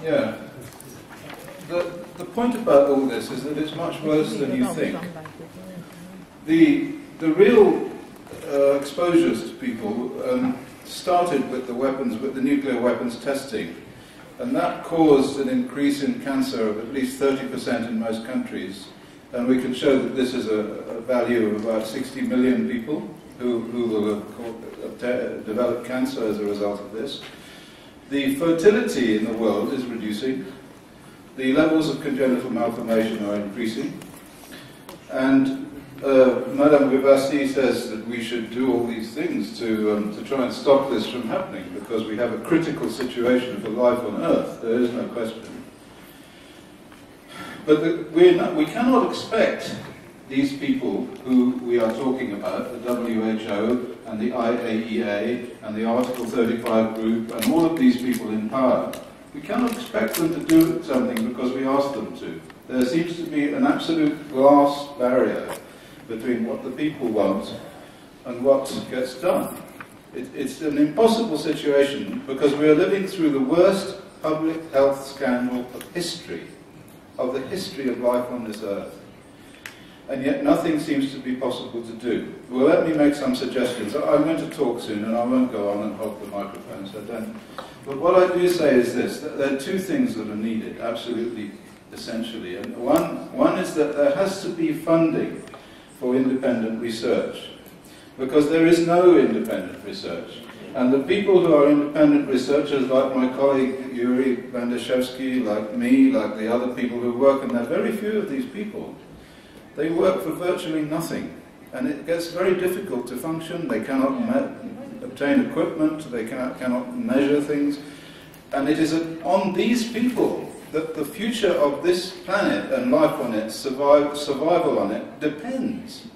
Yeah. The point about all this is that it's much worse than you think. The real exposures to people started with the nuclear weapons testing, and that caused an increase in cancer of at least 30% in most countries. And we can show that this is a value of about 60 million people who will have developed cancer as a result of this. The fertility in the world is reducing. The levels of congenital malformation are increasing. And Madame Busby says that we should do all these things to try and stop this from happening, because we have a critical situation for life on Earth. There is no question. But we cannot expect these people who we are talking about, the WHO and the IAEA and the Article 35 group and all of these people in power, we cannot expect them to do something because we ask them to. There seems to be an absolute glass barrier between what the people want and what gets done. It's an impossible situation because we are living through the worst public health scandal of history, of the history of life on this earth. And yet nothing seems to be possible to do. Well, let me make some suggestions. I'm going to talk soon and I won't go on and hog the microphone, so don't. But what I do say is this, that there are two things that are needed, absolutely, essentially. And one is that there has to be funding for independent research, because there is no independent research. And the people who are independent researchers, like my colleague Yuri Vandashevsky, like me, like the other people who work, and there are very few of these people, they work for virtually nothing. And it gets very difficult to function. They cannot obtain equipment, they cannot measure things. And it is on these people that the future of this planet and life on it, survival on it, depends.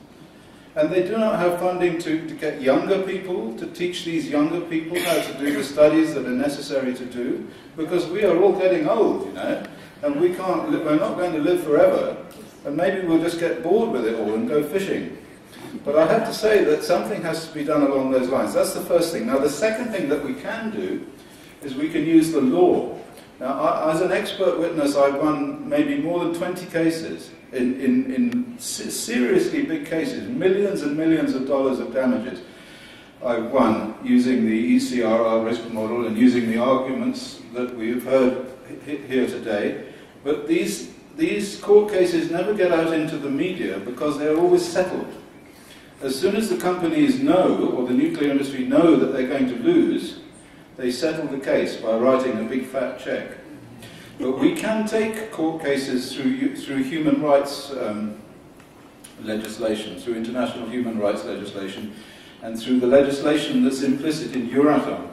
And they do not have funding to get younger people, to teach these younger people how to do the studies that are necessary to do, because we are all getting old, you know, and we're not going to live forever, and maybe we'll just get bored with it all and go fishing. But I have to say that something has to be done along those lines. That's the first thing. Now, the second thing that we can do is we can use the law. Now, as an expert witness, I've won maybe more than 20 cases in seriously big cases, millions and millions of dollars of damages. I've won using the ECRR risk model and using the arguments that we've heard here today. But these court cases never get out into the media because they're always settled. As soon as the companies know, or the nuclear industry know that they're going to lose, they settle the case by writing a big fat check. But we can take court cases through human rights legislation, through international human rights legislation, and through the legislation that's implicit in Euratom.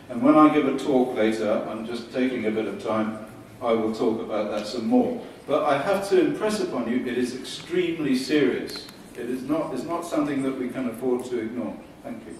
And when I give a talk later, I'm just taking a bit of time, I will talk about that some more. But I have to impress upon you, it is extremely serious. It's not something that we can afford to ignore. Thank you.